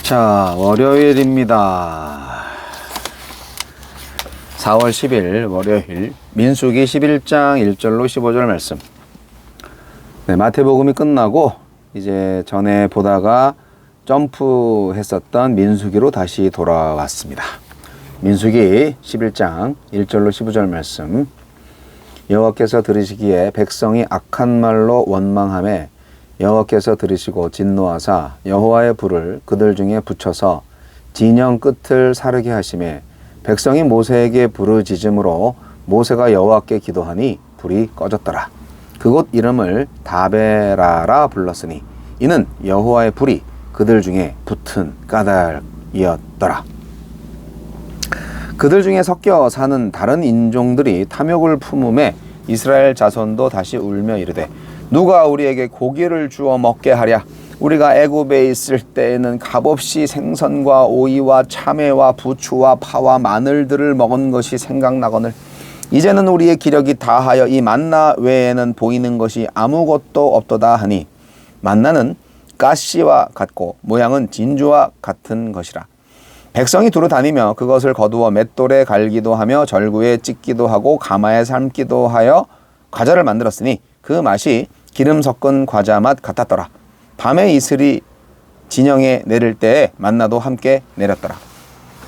자, 월요일입니다. 4월 10일 월요일 민수기 11장 1절로 15절 말씀. 네, 마태복음이 끝나고 이제 전에 보다가 점프했었던 민수기로 다시 돌아왔습니다. 민수기 11장 1절로 15절 말씀. 여호와께서 들으시기에 백성이 악한 말로 원망하매 여호와께서 들으시고 진노하사 여호와의 불을 그들 중에 붙여서 진영 끝을 사르게 하시매 백성이 모세에게 부르짖음으로 모세가 여호와께 기도하니 불이 꺼졌더라. 그곳 이름을 다베라라 불렀으니 이는 여호와의 불이 그들 중에 붙은 까닭이었더라. 그들 중에 섞여 사는 다른 인종들이 탐욕을 품음에 이스라엘 자손도 다시 울며 이르되 누가 우리에게 고기를 주어 먹게 하랴. 우리가 애굽에 있을 때에는 값없이 생선과 오이와 참외와 부추와 파와 마늘들을 먹은 것이 생각나거늘 이제는 우리의 기력이 다하여 이 만나 외에는 보이는 것이 아무것도 없도다 하니 만나는 가시와 같고 모양은 진주와 같은 것이라. 백성이 두루 다니며 그것을 거두어 맷돌에 갈기도 하며 절구에 찢기도 하고 가마에 삶기도 하여 과자를 만들었으니 그 맛이 기름 섞은 과자 맛 같았더라. 밤에 이슬이 진영에 내릴 때에 만나도 함께 내렸더라.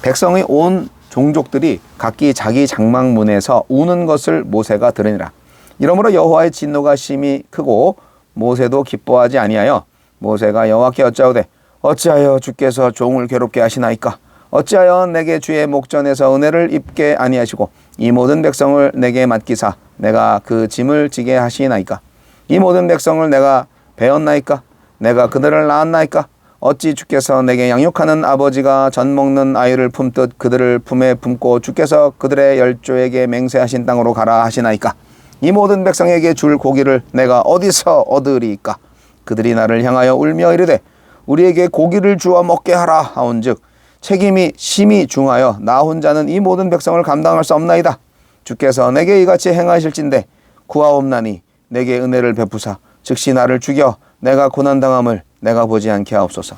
백성의 온 종족들이 각기 자기 장막문에서 우는 것을 모세가 들으니라. 이러므로 여호와의 진노가 심히 크고 모세도 기뻐하지 아니하여 모세가 여호와께 여짜오되 어찌하여 주께서 종을 괴롭게 하시나이까? 어찌하여 내게 주의 목전에서 은혜를 입게 아니하시고 이 모든 백성을 내게 맡기사 내가 그 짐을 지게 하시나이까? 이 모든 백성을 내가 배웠나이까? 내가 그들을 낳았나이까? 어찌 주께서 내게 양육하는 아버지가 젖 먹는 아이를 품듯 그들을 품에 품고 주께서 그들의 열조에게 맹세하신 땅으로 가라 하시나이까? 이 모든 백성에게 줄 고기를 내가 어디서 얻으리이까? 그들이 나를 향하여 울며 이르되 우리에게 고기를 주어 먹게 하라 하온즉 책임이 심히 중하여 나 혼자는 이 모든 백성을 감당할 수 없나이다. 주께서 내게 이같이 행하실진대 구하옵나니 내게 은혜를 베푸사 즉시 나를 죽여 내가 고난당함을 내가 보지 않게 하옵소서.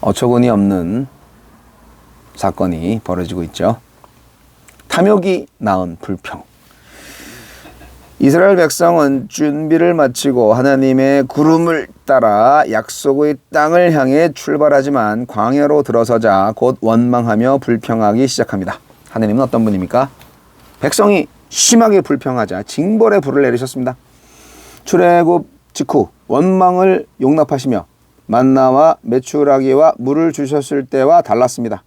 어처구니 없는 사건이 벌어지고 있죠. 탐욕이 낳은 불평. 이스라엘 백성은 준비를 마치고 하나님의 구름을 따라 약속의 땅을 향해 출발하지만 광야로 들어서자 곧 원망하며 불평하기 시작합니다. 하나님은 어떤 분입니까? 백성이 심하게 불평하자 징벌의 불을 내리셨습니다. 출애굽 직후 원망을 용납하시며 만나와 메추라기와 물을 주셨을 때와 달랐습니다.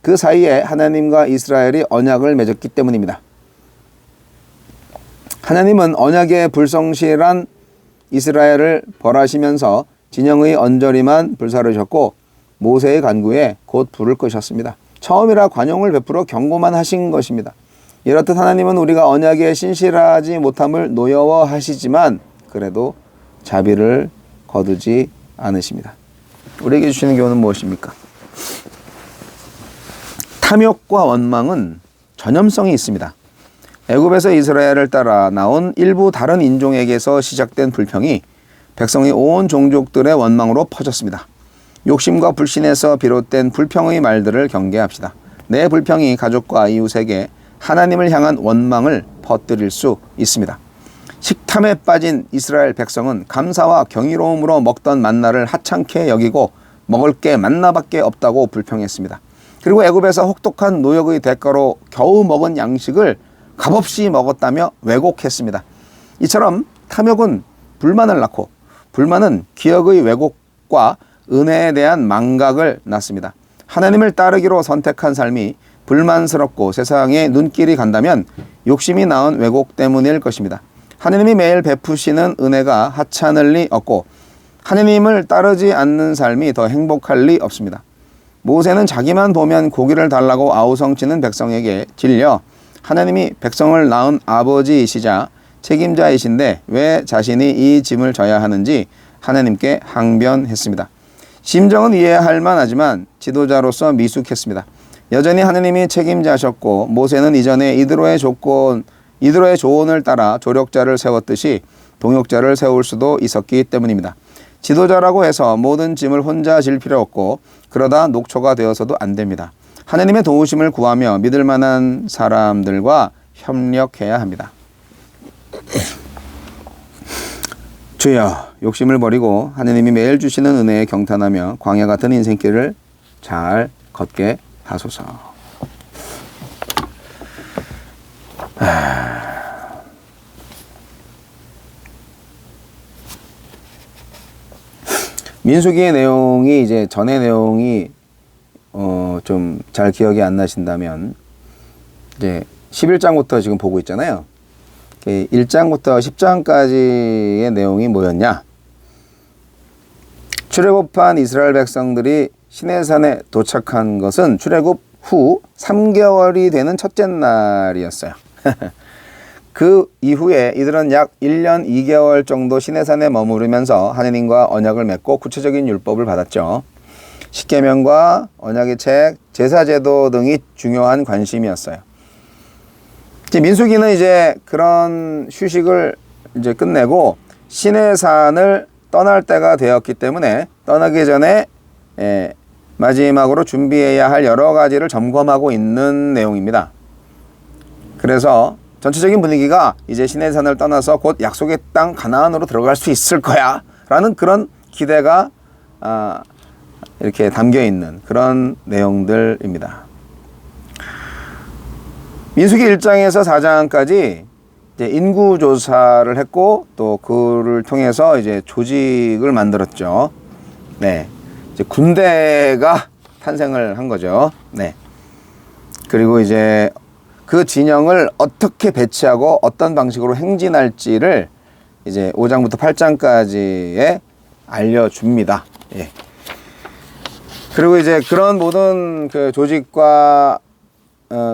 그 사이에 하나님과 이스라엘이 언약을 맺었기 때문입니다. 하나님은 언약에 불성실한 이스라엘을 벌하시면서 진영의 언저리만 불사르셨고 모세의 간구에 곧 불을 끄셨습니다. 처음이라 관용을 베풀어 경고만 하신 것입니다. 이렇듯 하나님은 우리가 언약에 신실하지 못함을 노여워하시지만 그래도 자비를 거두지 않으십니다. 우리에게 주시는 교훈은 무엇입니까? 탐욕과 원망은 전염성이 있습니다. 애굽에서 이스라엘을 따라 나온 일부 다른 인종에게서 시작된 불평이 백성의 온 종족들의 원망으로 퍼졌습니다. 욕심과 불신에서 비롯된 불평의 말들을 경계합시다. 내 불평이 가족과 이웃에게 하나님을 향한 원망을 퍼뜨릴 수 있습니다. 식탐에 빠진 이스라엘 백성은 감사와 경이로움으로 먹던 만나를 하찮게 여기고 먹을 게 만나밖에 없다고 불평했습니다. 그리고 애굽에서 혹독한 노역의 대가로 겨우 먹은 양식을 값없이 먹었다며 왜곡했습니다. 이처럼 탐욕은 불만을 낳고 불만은 기억의 왜곡과 은혜에 대한 망각을 낳습니다. 하나님을 따르기로 선택한 삶이 불만스럽고 세상에 눈길이 간다면 욕심이 낳은 왜곡 때문일 것입니다. 하나님이 매일 베푸시는 은혜가 하찮을 리 없고 하나님을 따르지 않는 삶이 더 행복할 리 없습니다. 모세는 자기만 보면 고기를 달라고 아우성치는 백성에게 질려 하나님이 백성을 낳은 아버지이시자 책임자이신데 왜 자신이 이 짐을 져야 하는지 하나님께 항변했습니다. 심정은 이해할 만하지만 지도자로서 미숙했습니다. 여전히 하나님이 책임자셨고 모세는 이전에 이드로의 조언을 따라 조력자를 세웠듯이 동역자를 세울 수도 있었기 때문입니다. 지도자라고 해서 모든 짐을 혼자 질 필요 없고 그러다 녹초가 되어서도 안 됩니다. 하느님의 도우심을 구하며 믿을 만한 사람들과 협력해야 합니다. 주여, 욕심을 버리고 하느님이 매일 주시는 은혜에 경탄하며 광야 같은 인생길을 잘 걷게 하소서. 민수기의 내용이 이제 전의 내용이 좀 잘 기억이 안 나신다면 이제 11장부터 지금 보고 있잖아요. 1장부터 10장까지의 내용이 뭐였냐? 출애굽한 이스라엘 백성들이 시내산에 도착한 것은 출애굽 후 3개월이 되는 첫째 날이었어요. 그 이후에 이들은 약 1년 2개월 정도 시내산에 머무르면서 하느님과 언약을 맺고 구체적인 율법을 받았죠. 십계명과 언약의 책, 제사제도 등이 중요한 관심이었어요. 민수기는 이제 그런 휴식을 이제 끝내고 시내산을 떠날 때가 되었기 때문에 떠나기 전에 마지막으로 준비해야 할 여러 가지를 점검하고 있는 내용입니다. 그래서 전체적인 분위기가 이제 시내산을 떠나서 곧 약속의 땅 가나안으로 들어갈 수 있을 거야 라는 그런 기대가 이렇게 담겨 있는 그런 내용들입니다. 민수기 1장에서 4장까지 이제 인구 조사를 했고 또 그를 통해서 이제 조직을 만들었죠. 네. 이제 군대가 탄생을 한 거죠. 네. 그리고 이제 그 진영을 어떻게 배치하고 어떤 방식으로 행진할지를 이제 5장부터 8장까지에 알려줍니다. 예. 그리고 이제 그런 모든 그 조직과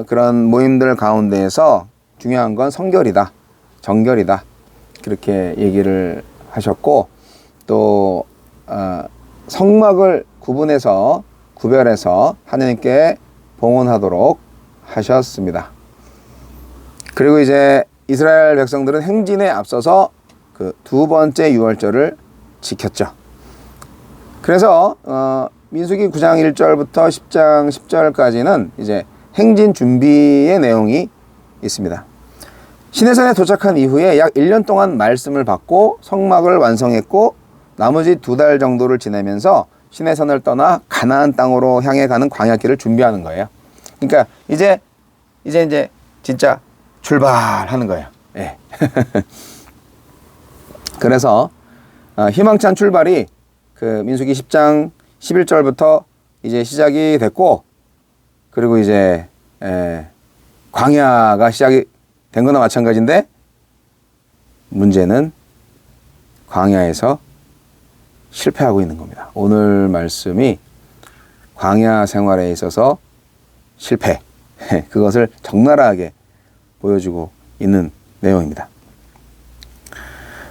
그런 모임들 가운데에서 중요한 건 성결이다, 정결이다, 그렇게 얘기를 하셨고 또 성막을 구별해서 하느님께 봉헌하도록 하셨습니다. 그리고 이제 이스라엘 백성들은 행진에 앞서서 그 두 번째 유월절을 지켰죠. 그래서 민수기 9장 1절부터 10장 10절까지는 이제 행진 준비의 내용이 있습니다. 시내산에 도착한 이후에 약 1년 동안 말씀을 받고 성막을 완성했고 나머지 2달 정도를 지내면서 시내산을 떠나 가나안 땅으로 향해 가는 광야길을 준비하는 거예요. 그러니까 이제 진짜 출발하는 거예요. 예. 그래서 희망찬 출발이 그 민수기 10장 11절부터 이제 시작이 됐고 그리고 이제 광야가 시작이 된 거나 마찬가지인데 문제는 광야에서 실패하고 있는 겁니다. 오늘 말씀이 광야 생활에 있어서 실패, 그것을 적나라하게 보여주고 있는 내용입니다.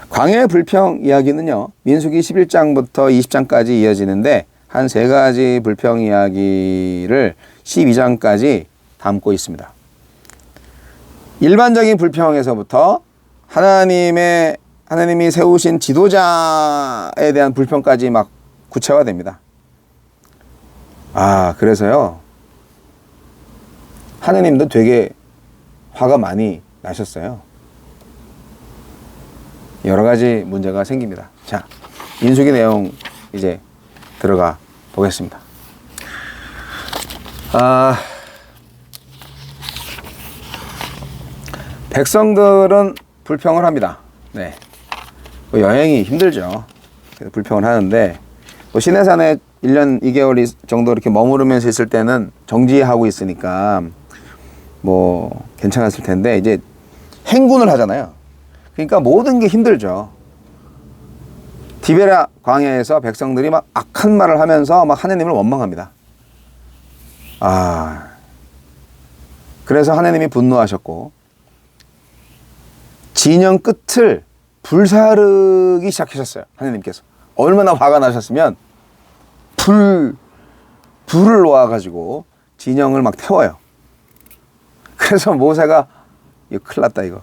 광야의 불평 이야기는요, 민수기 11장부터 20장까지 이어지는데 한 3가지 불평 이야기를 12장까지 담고 있습니다. 일반적인 불평에서부터 하나님이 세우신 지도자에 대한 불평까지 막 구체화됩니다. 그래서요, 하느님도 되게 화가 많이 나셨어요. 여러 가지 문제가 생깁니다. 자, 민수기 내용 이제 들어가 보겠습니다. 백성들은 불평을 합니다. 네. 여행이 힘들죠. 불평을 하는데, 또 시내산에 1년 2개월 정도 이렇게 머무르면서 있을 때는 정지하고 있으니까 뭐 괜찮았을 텐데, 이제 행군을 하잖아요. 그러니까 모든 게 힘들죠. 디베라 광야에서 백성들이 막 악한 말을 하면서 막 하느님을 원망합니다. 그래서 하느님이 분노하셨고, 진영 끝을 불사르기 시작하셨어요. 하느님께서. 얼마나 화가 나셨으면 불을 놓아가지고 진영을 막 태워요. 그래서 모세가 이거 큰일 났다 이거.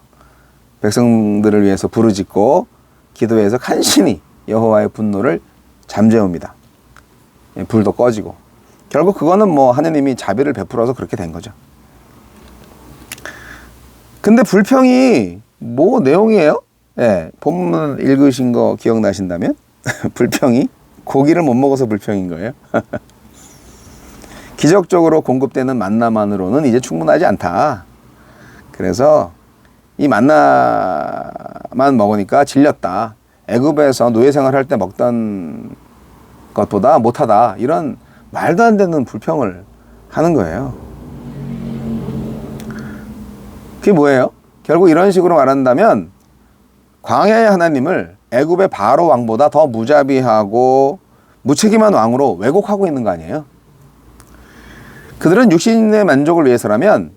백성들을 위해서 부르짖고 기도해서 간신히 여호와의 분노를 잠재웁니다. 불도 꺼지고. 결국 그거는 뭐 하느님이 자비를 베풀어서 그렇게 된 거죠. 근데 불평이 뭐 내용이에요? 예, 본문 읽으신 거 기억나신다면 불평이 고기를 못 먹어서 불평인 거예요. 기적적으로 공급되는 만나만으로는 이제 충분하지 않다. 그래서 이 만나만 먹으니까 질렸다. 애굽에서 노예 생활할 때 먹던 것보다 못하다. 이런 말도 안 되는 불평을 하는 거예요. 그게 뭐예요? 결국 이런 식으로 말한다면 광야의 하나님을 애굽의 바로 왕보다 더 무자비하고 무책임한 왕으로 왜곡하고 있는 거 아니에요? 그들은 육신의 만족을 위해서라면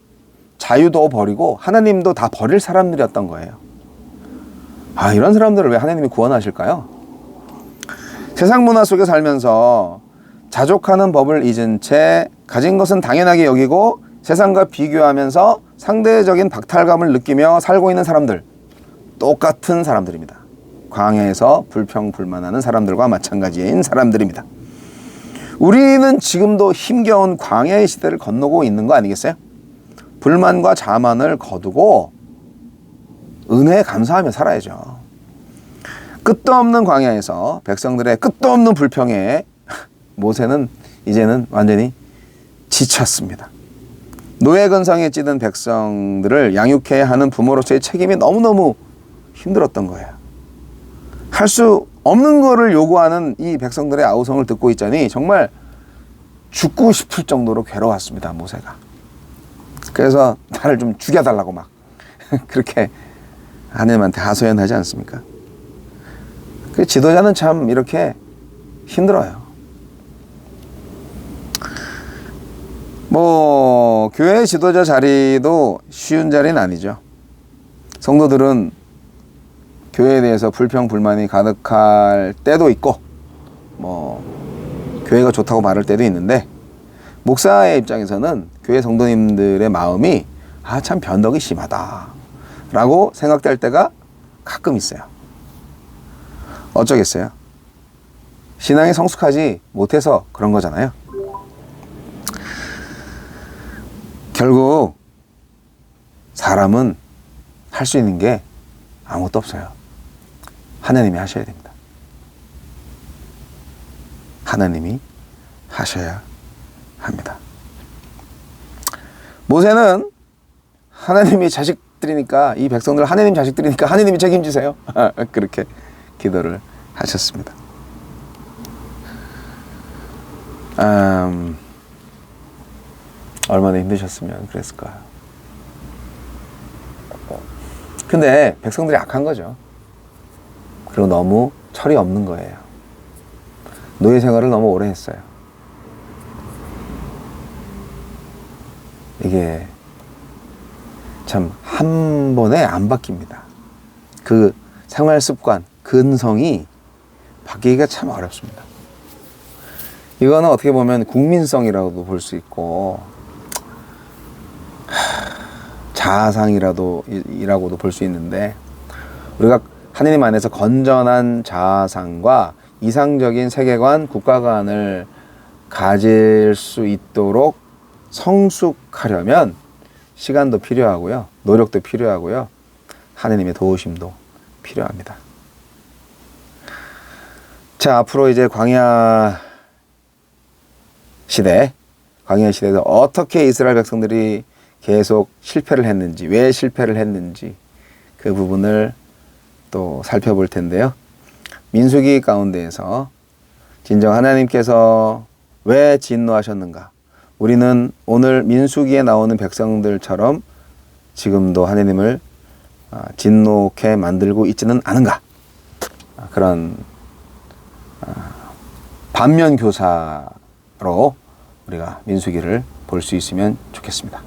자유도 버리고 하나님도 다 버릴 사람들이었던 거예요. 아, 이런 사람들을 왜 하나님이 구원하실까요? 세상 문화 속에 살면서 자족하는 법을 잊은 채 가진 것은 당연하게 여기고 세상과 비교하면서 상대적인 박탈감을 느끼며 살고 있는 사람들, 똑같은 사람들입니다. 광야에서 불평불만하는 사람들과 마찬가지인 사람들입니다. 우리는 지금도 힘겨운 광야의 시대를 건너고 있는 거 아니겠어요? 불만과 자만을 거두고 은혜에 감사하며 살아야죠. 끝도 없는 광야에서 백성들의 끝도 없는 불평에 모세는 이제는 완전히 지쳤습니다. 노예 근성에 찌든 백성들을 양육해야 하는 부모로서의 책임이 너무너무 힘들었던 거예요. 할 수 없는 거를 요구하는 이 백성들의 아우성을 듣고 있자니 정말 죽고 싶을 정도로 괴로웠습니다, 모세가. 그래서 나를 좀 죽여달라고 막 그렇게 하나님한테 하소연하지 않습니까? 그 지도자는 참 이렇게 힘들어요. 뭐 교회 지도자 자리도 쉬운 자리는 아니죠. 성도들은 교회에 대해서 불평 불만이 가득할 때도 있고 뭐 교회가 좋다고 말할 때도 있는데 목사의 입장에서는 교회 성도님들의 마음이 참 변덕이 심하다 라고 생각될 때가 가끔 있어요. 어쩌겠어요? 신앙이 성숙하지 못해서 그런 거잖아요. 결국 사람은 할 수 있는 게 아무것도 없어요. 하나님이 하셔야 됩니다. 하나님이 하셔야 합니다. 모세는 하나님이 자식들이니까, 이 백성들 하나님 자식들이니까 하나님이 책임지세요. 그렇게 기도를 하셨습니다. 얼마나 힘드셨으면 그랬을까요? 근데 백성들이 악한 거죠. 그리고 너무 철이 없는 거예요. 노예 생활을 너무 오래 했어요. 이게 참 한 번에 안 바뀝니다. 그 생활 습관, 근성이 바뀌기가 참 어렵습니다. 이거는 어떻게 보면 국민성이라고도 볼 수 있고 자아상이라고도 볼 수 있는데, 우리가 하느님 안에서 건전한 자아상과 이상적인 세계관, 국가관을 가질 수 있도록 성숙하려면 시간도 필요하고요, 노력도 필요하고요, 하느님의 도우심도 필요합니다. 자, 앞으로 이제 광야 시대에서 어떻게 이스라엘 백성들이 계속 실패를 했는지, 왜 실패를 했는지 그 부분을 또 살펴볼 텐데요. 민수기 가운데에서 진정 하나님께서 왜 진노하셨는가? 우리는 오늘 민수기에 나오는 백성들처럼 지금도 하나님을 진노케 만들고 있지는 않은가? 그런 반면 교사로 우리가 민수기를 볼 수 있으면 좋겠습니다.